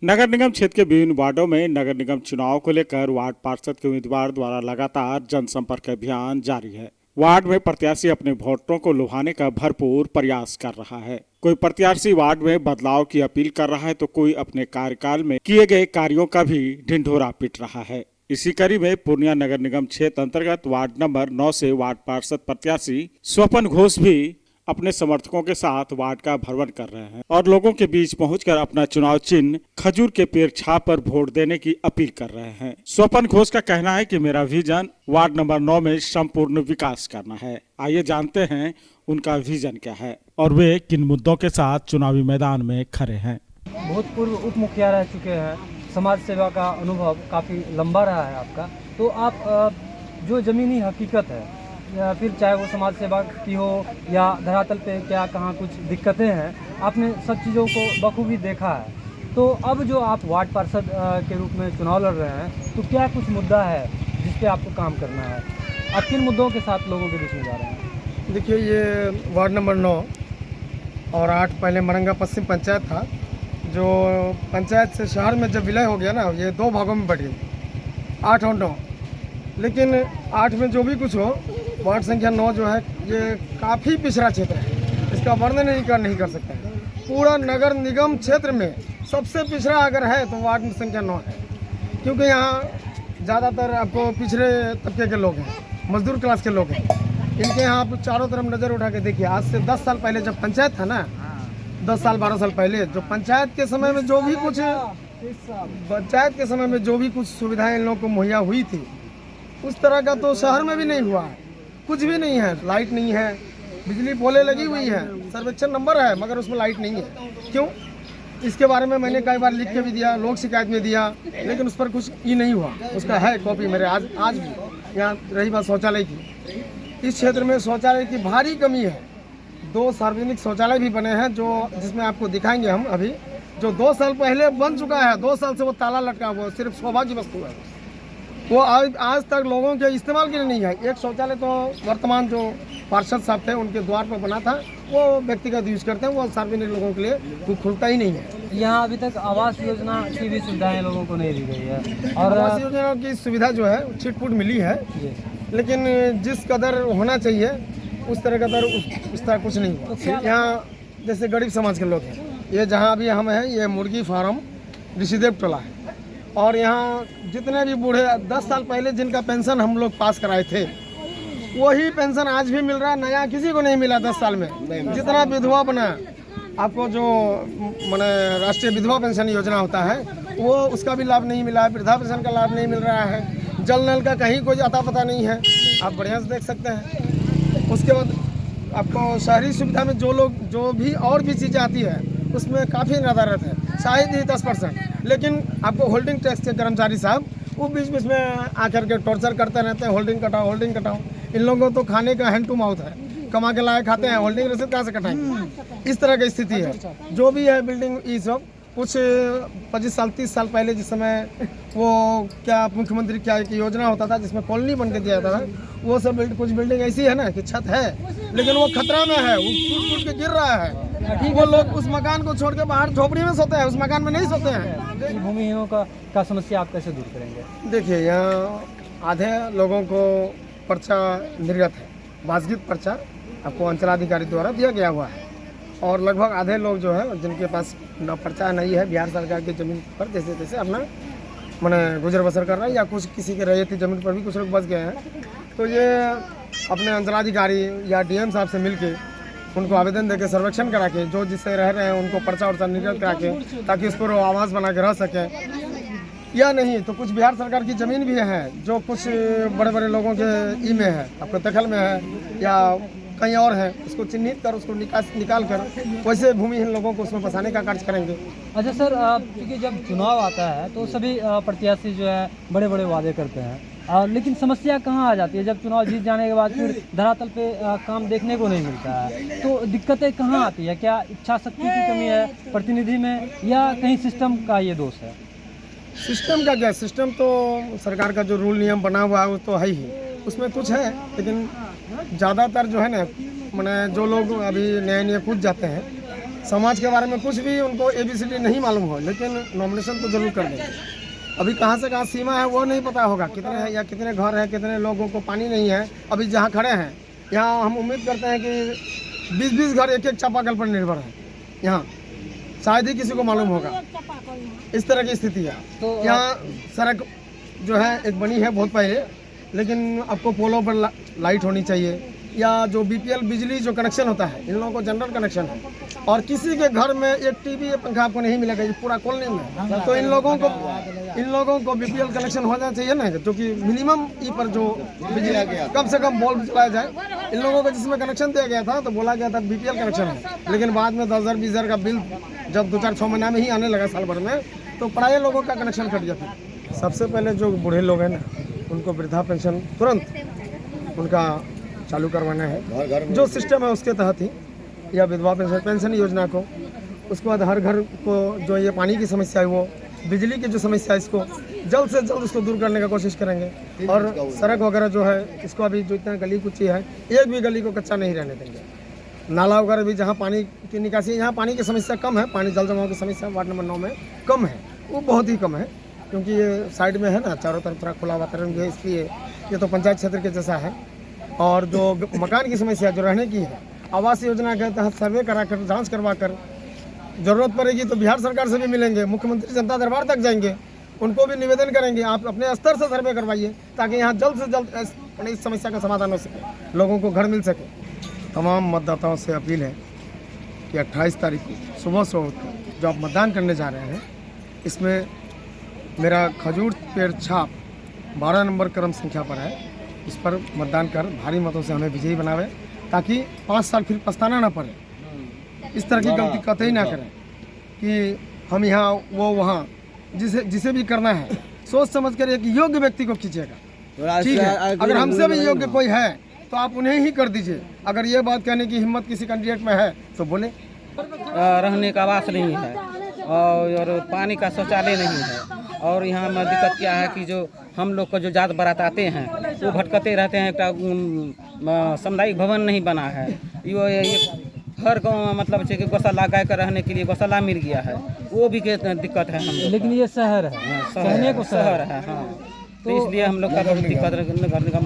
नगर निगम क्षेत्र के विभिन्न वार्डों में नगर निगम चुनाव को लेकर वार्ड पार्षद के उम्मीदवार द्वारा लगातार जनसंपर्क अभियान जारी है। वार्ड में प्रत्याशी अपने वोटरों को लुभाने का भरपूर प्रयास कर रहा है। कोई प्रत्याशी वार्ड में बदलाव की अपील कर रहा है तो कोई अपने कार्यकाल में किए गए कार्यों का भी ढिंढोरा पीट रहा है। इसी कड़ी में पूर्णिया नगर निगम क्षेत्र अंतर्गत वार्ड नंबर 9 से वार्ड पार्षद प्रत्याशी स्वपन घोष भी अपने समर्थकों के साथ वार्ड का भ्रमण कर रहे हैं और लोगों के बीच पहुंचकर अपना चुनाव चिन्ह खजूर के पेड़ छाप पर वोट देने की अपील कर रहे हैं। स्वपन घोष का कहना है कि मेरा विजन वार्ड नंबर 9 में संपूर्ण विकास करना है। आइए जानते हैं उनका विजन क्या है और वे किन मुद्दों के साथ चुनावी मैदान में खड़े हैं। भूतपूर्व उप मुखिया रह चुके हैं, समाज सेवा का अनुभव काफ़ी लंबा रहा है आपका, तो आप जो ज़मीनी हकीकत है या फिर चाहे वो समाज सेवा की हो या धरातल पे क्या कहाँ कुछ दिक्कतें हैं, आपने सब चीज़ों को बखूबी देखा है। तो अब जो आप वार्ड पार्षद के रूप में चुनाव लड़ रहे हैं, तो क्या कुछ मुद्दा है जिस पे आपको काम करना है? आप किन मुद्दों के साथ लोगों के बीच में जा रहे हैं? देखिए, ये वार्ड नंबर 9 और 8 पहले मरंगा पश्चिम पंचायत था। जो पंचायत से शहर में जब विलय हो गया ना, ये 2 भागों में बढ़ गई, 8 और 9। लेकिन 8 में जो भी कुछ हो, वार्ड संख्या 9 जो है ये काफ़ी पिछड़ा क्षेत्र है, इसका वर्णन नहीं कर सकते हैं। पूरा नगर निगम क्षेत्र में सबसे पिछड़ा अगर है तो वार्ड संख्या 9 है, क्योंकि यहाँ ज़्यादातर आपको पिछड़े तबके के लोग हैं, मजदूर क्लास के लोग हैं। इनके यहाँ आप चारों तरफ नज़र उठा के देखिए, आज से 10 साल पहले जब पंचायत था ना, 10 साल 12 साल पहले, जो पंचायत के समय में जो भी कुछ सुविधाएं इन लोगों को मुहैया हुई थी, उस तरह का तो शहर में भी नहीं हुआ है। कुछ भी नहीं है, लाइट नहीं है, बिजली पोले लगी हुई है, सर्वेक्षण नंबर है, मगर उसमें लाइट नहीं है। क्यों? इसके बारे में मैंने कई बार लिख के भी दिया, लोक शिकायत में दिया, लेकिन उस पर कुछ ही नहीं हुआ। उसका है कॉपी मेरे आज भी। यहाँ रही बात शौचालय की, इस क्षेत्र में शौचालय की भारी कमी है। 2 सार्वजनिक शौचालय भी बने हैं, जो जिसमें आपको दिखाएंगे हम अभी, जो 2 साल पहले बन चुका है। 2 साल से वो ताला लटका हुआ, सिर्फ शोभा की वस्तु है, वो आज तक लोगों के इस्तेमाल के लिए नहीं है। एक शौचालय तो वर्तमान जो पार्षद साहब थे उनके द्वार पर बना था, वो व्यक्तिगत यूज करते हैं, वो सार्वजनिक लोगों के लिए वो खुलता ही नहीं है। यहाँ अभी तक आवास योजना की भी सुविधाएं लोगों को नहीं दी गई है, और आवास योजना की सुविधा जो है छिटपुट मिली है, लेकिन जिस कदर होना चाहिए उस तरह कदर उस तरह कुछ नहीं हुआ। यहाँ जैसे गरीब समाज के लोग हैं, ये जहाँ अभी हम हैं, ये मुर्गी फार्म ऋषिदेव टोला है, और यहाँ जितने भी बूढ़े 10 साल पहले जिनका पेंशन हम लोग पास कराए थे, वही पेंशन आज भी मिल रहा है। नया किसी को नहीं मिला 10 साल में। जितना विधवा बना, आपको जो माने राष्ट्रीय विधवा पेंशन योजना होता है, वो उसका भी लाभ नहीं मिला है, वृद्धा पेंशन का लाभ नहीं मिल रहा है, जल नल का कहीं कोई अता पता नहीं है, आप बढ़िया से देख सकते हैं। उसके बाद आपको शहरी सुविधा में जो भी और भी चीज़ें आती है, उसमें काफ़ी नदारत है, शायद ही 10%। लेकिन आपको होल्डिंग टैक्स के कर्मचारी साहब वो बीच में आकर के टॉर्चर करते रहते हैं, होल्डिंग कटाओ। इन लोगों को तो खाने का हैंड टू माउथ है, कमा के लाए खाते हैं, होल्डिंग रसीद कहाँ से कटाएंगे? इस तरह की स्थिति है। जो भी है बिल्डिंग, ये सब कुछ 25 साल 30 साल पहले जिस समय वो क्या मुख्यमंत्री क्या एक योजना होता था जिसमें कॉलोनी बन के दिया जाता था, वो सब कुछ बिल्डिंग ऐसी है ना कि छत है लेकिन वो खतरा में है, वो टूट के गिर रहा है। वो लोग उस मकान को छोड़ के बाहर झोपड़ी में सोते हैं, उस मकान में नहीं सोते हैं। भूमिहीनों का समस्या आप कैसे दूर करेंगे? देखिए, यहाँ आधे लोगों को पर्चा निर्गत है, वाजगित पर्चा आपको अंचलाधिकारी द्वारा दिया गया हुआ है, और लगभग आधे लोग जो है जिनके पास न पर्चा नहीं है, बिहार सरकार की ज़मीन पर जैसे तैसे अपना मैंने गुजर बसर कर रहा है, या कुछ किसी के रैयती ज़मीन पर भी कुछ लोग बच गए हैं। तो ये अपने अंचलाधिकारी या डीएम साहब से मिलके उनको आवेदन देके सर्वेक्षण करा के, जो जिससे रह रहे हैं उनको पर्चा वर्चा निर्गत करा के, ताकि उस पर वो आवास बना के रह सकें। या नहीं तो कुछ बिहार सरकार की ज़मीन भी है जो कुछ बड़े बड़े लोगों के ई में है, आपके दखल में है, या कहीं और है, उसको चिन्हित कर उसको निकाल कर वैसे भूमिहीन लोगों को उसमें बसाने का कार्य करेंगे। अच्छा सर, क्योंकि जब चुनाव आता है तो सभी प्रत्याशी जो है बड़े बड़े वादे करते हैं, लेकिन समस्या कहाँ आ जाती है जब चुनाव जीत जाने के बाद फिर धरातल पे काम देखने को नहीं मिलता है, तो दिक्कतें कहाँ आती है? क्या इच्छा शक्ति की कमी है प्रतिनिधि में, या कहीं सिस्टम का ये दोष है? सिस्टम का क्या, सिस्टम तो सरकार का जो रूल नियम बना हुआ है वो तो है ही, उसमें कुछ है, लेकिन ज़्यादातर जो है ना मैंने जो लोग अभी नए नए कूद जाते हैं, समाज के बारे में कुछ भी उनको ABCD नहीं मालूम हो, लेकिन नॉमिनेशन तो जरूर कर देंगे। अभी कहाँ से कहाँ सीमा है वो नहीं पता होगा, कितने हैं या कितने घर हैं, कितने लोगों को पानी नहीं है। अभी जहाँ खड़े हैं यहाँ हम उम्मीद करते हैं कि 20-20 घर एक चापाकल पर निर्भर है यहाँ, शायद ही किसी को मालूम होगा। इस तरह की स्थिति है। तो यहाँ सड़क जो है एक बनी है बहुत पहले, लेकिन आपको पोलों पर लाइट होनी चाहिए, या जो BPL बिजली जो कनेक्शन होता है, इन लोगों को जनरल कनेक्शन है, और किसी के घर में एक TV या पंखा आपको नहीं मिलेगा, ये पूरा कॉलोनी में। तो इन लोगों को BPL कनेक्शन हो जाना चाहिए ना, जो कि मिनिमम ई पर जो बिजली कम से कम बल्ब चलाया जाए। इन लोगों को जिसमें कनेक्शन दिया गया था तो बोला गया था BPL कनेक्शन है, लेकिन बाद में 10,000-20,000 का बिल जब 2-4-6 महीना में ही आने लगा साल भर में, तो प्राय लोगों का कनेक्शन कट गया था। सबसे पहले जो बूढ़े लोग हैं ना, उनको वृद्धा पेंशन तुरंत उनका चालू करवाना है, जो सिस्टम है उसके तहत ही, या विधवा पेंशन योजना को। उसके बाद हर घर को जो ये पानी की समस्या है, वो बिजली की जो समस्या है, इसको जल्द से जल्द उसको दूर करने का कोशिश करेंगे। और सड़क वगैरह जो है इसको अभी जो इतना गली कुची है, एक भी गली को कच्चा नहीं रहने देंगे। नाला वगैरह भी जहाँ पानी की निकासी, यहाँ पानी की समस्या कम है, पानी जल जमाव की समस्या वार्ड नंबर 9 में कम है, वो बहुत ही कम है, क्योंकि ये साइड में है ना, चारों तरफ थोड़ा खुला वातावरण भी है, इसलिए ये तो पंचायत क्षेत्र के जैसा है। और जो मकान की समस्या जो रहने की है, आवास योजना के तहत सर्वे करा कर, जाँच करवा कर, जरूरत पड़ेगी तो बिहार सरकार से भी मिलेंगे, मुख्यमंत्री जनता दरबार तक जाएंगे, उनको भी निवेदन करेंगे आप अपने स्तर से सर्वे करवाइए, ताकि यहाँ जल्द से जल्द इस समस्या का समाधान हो सके, लोगों को घर मिल सके। तमाम मतदाताओं से अपील है कि 28 तारीख को सुबह से उठकर जो आप मतदान करने जा रहे हैं, इसमें मेरा खजूर पेड़ छाप 12 नंबर क्रम संख्या पर है, इस पर मतदान कर भारी मतों से हमें विजयी बनावे, ताकि 5 साल फिर पछताना ना पड़े। इस तरह की गलती कतई ना करें कि हम यहाँ वो वहाँ, जिसे भी करना है सोच समझ कर एक योग्य व्यक्ति को खींचेगा। ठीक है, अगर हमसे भी योग्य कोई है तो आप उन्हें ही कर दीजिए। अगर ये बात कहने की हिम्मत किसी कैंडिडेट में है तो बोले। रहने का आवास नहीं है, और पानी का शौचालय नहीं है, और यहाँ में दिक्कत क्या है कि जो हम लोग को जो जात बारात आते हैं वो भटकते रहते हैं। एक सामुदायिक भवन नहीं बना है, ये हर गाँव में मतलब कि गौशाला गाय का रहने के लिए गौशाला मिल गया है, वो भी दिक्कत है हम लोग। लेकिन ये शहर है, कहने को शहर है। हाँ, तो इसलिए हम लोग का बहुत दिक्कत नगर निगम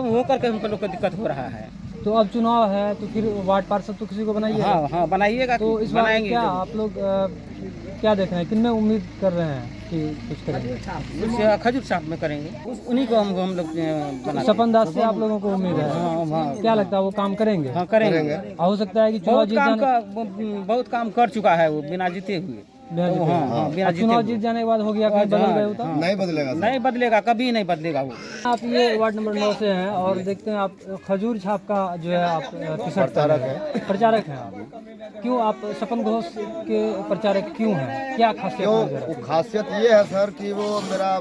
होकर के हम लोग को दिक्कत हो रहा है। तो अब चुनाव है तो फिर वार्ड पार्षद तो किसी को बनाइए। हाँ बनाइएगा। तो इस बार क्या आप लोग क्या देख रहे हैं, किनमें उम्मीद कर रहे हैं कि कुछ करेंगे? खजूर छाप में करेंगे, उन्हीं को हम लोग सपन दास से आप लोगों को उम्मीद है? क्या लगता है वो काम करेंगे? हाँ करेंगे। हो सकता है कि बहुत काम कर चुका है वो बिना जीते हुए। चुनाव जीत जाने के बाद हो गया, कहीं बदल गए होता? नहीं बदलेगा, कभी नहीं बदलेगा वो। आप ये वार्ड नंबर 9 से हैं और देखते हैं आप खजूर छाप का जो है आप प्रचारक हैं आप। क्यों आप सपन घोष के प्रचारक क्यों हैं, क्या खासियत? खासियत ये है सर कि वो मेरा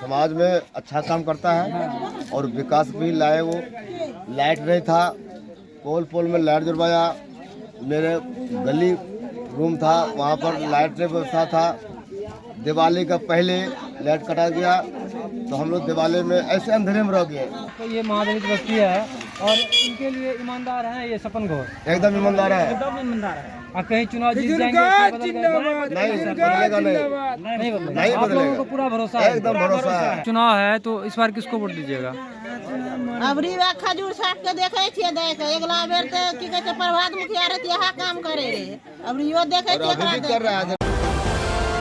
समाज में अच्छा काम करता है और विकास भी लाए। वो लाइट नहीं था, पोल में लाइट जुड़वाया, मेरे गली रूम था वहाँ पर लाइट की व्यवस्था था। दिवाली का पहले लाइट कटा गया तो हम लोग दिवाली में ऐसे अंधेरे में रह गए। तो ये महादलित बस्ती है और इनके लिए ईमानदार हैं ये सपन घोष, एकदम ईमानदार है। और कहीं चुनाव जीत जाएंगे नहीं बदलेगा, को पूरा भरोसा है, एकदम भरोसा है। चुनाव है तो इस बार किसको वोट दीजिएगा? अबरी बार खजूर छाप के देखे छियै, अगला बेर तो की कहते प्रभात मुखिया रहती काम करे रहे, अबरी यो देखे कर रहा है।